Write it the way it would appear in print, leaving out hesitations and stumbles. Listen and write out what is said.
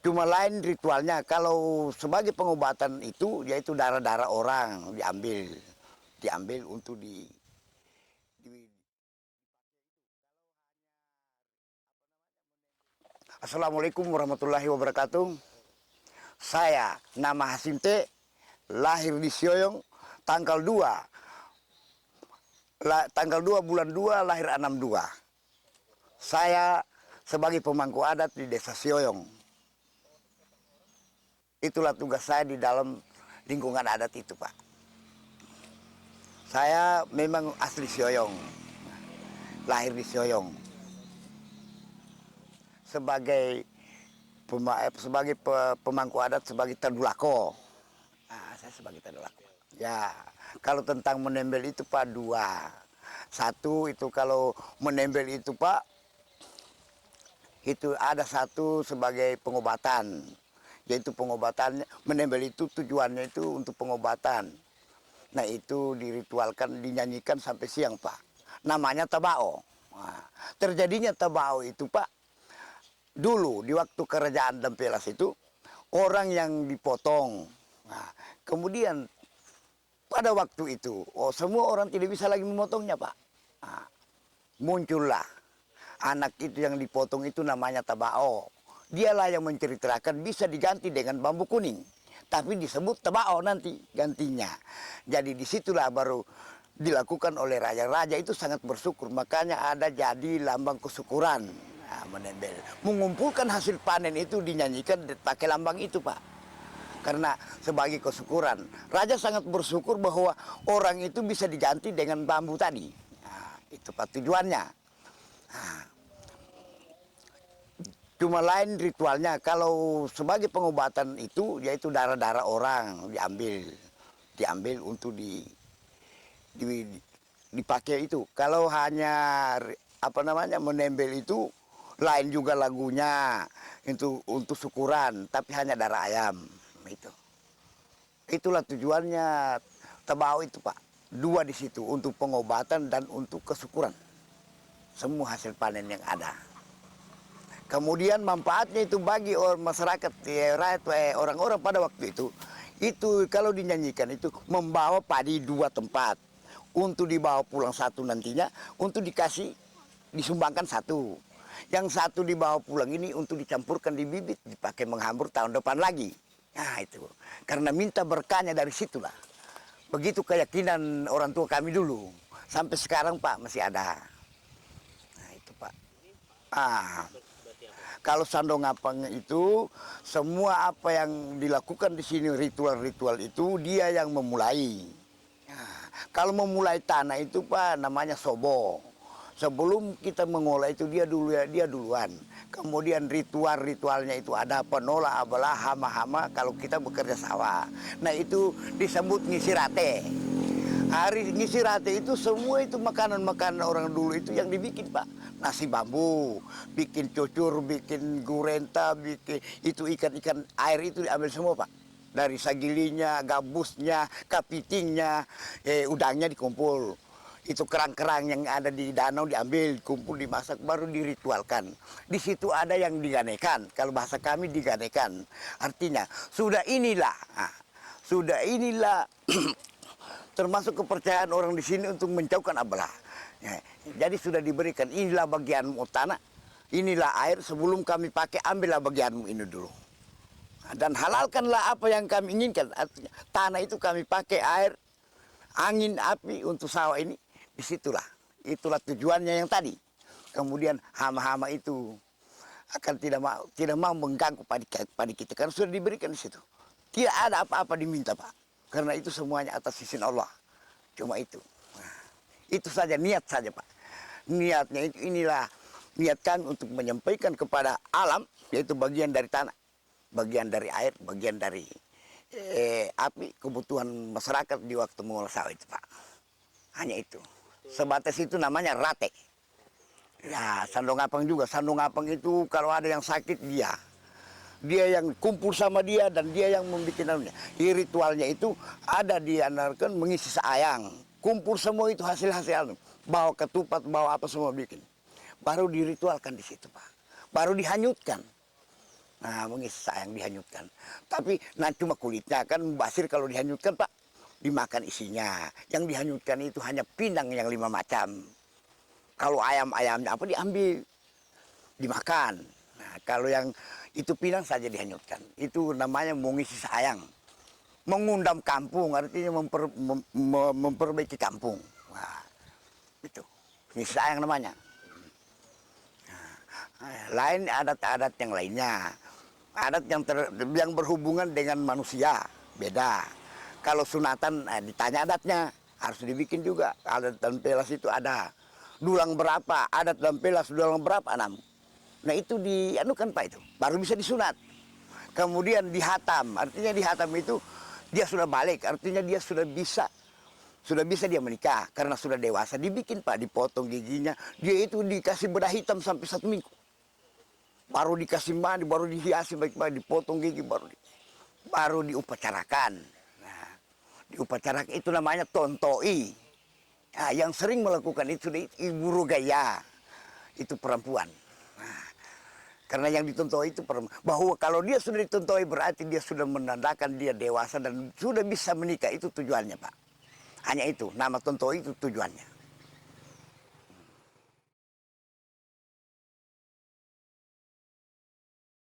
Cuma lain ritualnya. Kalau sebagai pengobatan itu, yaitu darah-darah orang diambil untuk di. Assalamualaikum warahmatullahi wabarakatuh. Saya nama Hasinte, lahir di Sioyong, tanggal 2 bulan 2 lahir 62. Saya sebagai pemangku adat di desa Sioyong. Itulah tugas saya di dalam lingkungan adat itu, Pak. Saya memang asli Sioyong, lahir di Sioyong. Sebagai pemangku adat, sebagai tadulako. Saya sebagai tadulako. Ya, kalau tentang menembel itu Pak, dua. Satu itu kalau menembel itu Pak, itu ada satu sebagai pengobatan. Yaitu pengobatannya, menembel itu tujuannya itu untuk pengobatan. Nah itu diritualkan, dinyanyikan sampai siang Pak. Namanya tabao. Nah, terjadinya tabao itu Pak, dulu di waktu kerajaan Dampelas itu, orang yang dipotong. Nah, kemudian pada waktu itu, semua orang tidak bisa lagi memotongnya Pak. Nah, muncullah anak itu yang dipotong itu namanya tabao. Dialah yang menceritakan bisa diganti dengan bambu kuning. Tapi disebut tabao nanti gantinya. Jadi disitulah baru dilakukan oleh raja-raja itu sangat bersyukur. Makanya ada jadi lambang kesyukuran. Nah, menembel. Mengumpulkan hasil panen itu dinyanyikan pakai lambang itu Pak. Karena sebagai kesyukuran. Raja sangat bersyukur bahwa orang itu bisa diganti dengan bambu tadi. Nah, itu Pak tujuannya. Nah, cuma lain ritualnya. Kalau sebagai pengobatan itu, yaitu darah-darah orang diambil untuk dipakai itu. Kalau hanya menembel itu, lain juga lagunya itu untuk syukuran, tapi hanya darah ayam itu. Itulah tujuannya tabao itu Pak. Dua di situ, untuk pengobatan dan untuk kesyukuran. Semua hasil panen yang ada. Kemudian manfaatnya itu bagi masyarakat, rakyat, orang-orang pada waktu itu kalau dinyanyikan itu membawa padi dua tempat. Untuk dibawa pulang satu nantinya, untuk disumbangkan satu. Yang satu dibawa pulang ini untuk dicampurkan di bibit, dipakai menghambur tahun depan lagi. Nah itu, karena minta berkahnya dari situlah. Begitu keyakinan orang tua kami dulu. Sampai sekarang Pak masih ada. Nah itu Pak. Kalau Sandongapang itu, semua apa yang dilakukan di sini ritual-ritual itu dia yang memulai. Nah, kalau memulai tanah itu Pak namanya sobo. Sebelum kita mengolah itu dia duluan. Kemudian ritualnya itu ada penola, abalah, hama-hama kalau kita bekerja sawah. Nah itu disebut ngisirate. Hari ngisirate itu semua itu makanan-makanan orang dulu itu yang dibikin Pak. Nasi bambu, bikin cucur, bikin gurenta, bikin itu ikan-ikan air itu diambil semua Pak. Dari sagilinya, gabusnya, kepitingnya, udangnya dikumpul. Itu kerang-kerang yang ada di danau diambil, kumpul, dimasak, baru diritualkan. Di situ ada yang diganekan, kalau bahasa kami diganekan. Artinya, sudah inilah termasuk kepercayaan orang di sini untuk menjauhkan abalah. Ya, jadi sudah diberikan, inilah bagianmu tanah, inilah air, sebelum kami pakai, ambillah bagianmu ini dulu. Dan halalkanlah apa yang kami inginkan. Artinya, tanah itu kami pakai air, angin, api untuk sawah ini. Disitulah, itulah tujuannya yang tadi. Kemudian hama-hama itu akan tidak mau mengganggu padi kita karena sudah diberikan di situ. Tidak ada apa-apa diminta Pak, karena itu semuanya atas izin Allah. Cuma itu. Nah, itu saja niat saja Pak. Niatnya itu inilah niatkan untuk menyampaikan kepada alam, yaitu bagian dari tanah, bagian dari air, bagian dari api, kebutuhan masyarakat di waktu mengolah sawah itu Pak. Hanya itu. Sebatas itu namanya rate. Ya, Sandongapang juga. Sandongapang itu kalau ada yang sakit dia yang kumpul sama dia dan dia yang membuat namanya. Ritualnya itu ada diantarkan mengisi sayang. Kumpul semua itu hasil-hasil. Bawa ketupat, bawa apa semua bikin. Baru diritualkan di situ Pak. Baru dihanyutkan. Nah, mengisi sayang dihanyutkan. Tapi nah cuma kulitnya kan basir kalau dihanyutkan Pak, dimakan isinya. Yang dihanyutkan itu hanya pinang yang 5 macam. Kalau ayam-ayamnya apa diambil, dimakan. Nah, kalau yang itu pinang saja dihanyutkan. Itu namanya mengisi sayang. Mengundang kampung, artinya memperbaiki kampung. Wah, itu. Mengisi sayang namanya. Nah, lain adat-adat yang lainnya. Adat yang berhubungan dengan manusia, beda. Kalau sunatan, ditanya adatnya, harus dibikin juga. Adat dan pelas itu ada. Dulang berapa, adat dan pelas dulang berapa, 6. Nah itu dianukan Pak itu, baru bisa disunat. Kemudian dihatam, artinya dihatam itu dia sudah balik, artinya dia sudah bisa dia menikah karena sudah dewasa. Dibikin Pak, dipotong giginya, dia itu dikasih bedah hitam sampai 1 minggu. Baru dikasih mandi, baru dihiasi baik-baik, dipotong gigi, baru diupacarakan. Nah, diupacarakan itu namanya tontoi. Nah, yang sering melakukan itu ibu rogaya, itu perempuan. Nah, karena yang ditontoi itu perempuan. Bahwa kalau dia sudah ditontoi berarti dia sudah menandakan dia dewasa dan sudah bisa menikah, itu tujuannya Pak. Hanya itu, nama tontoi itu tujuannya.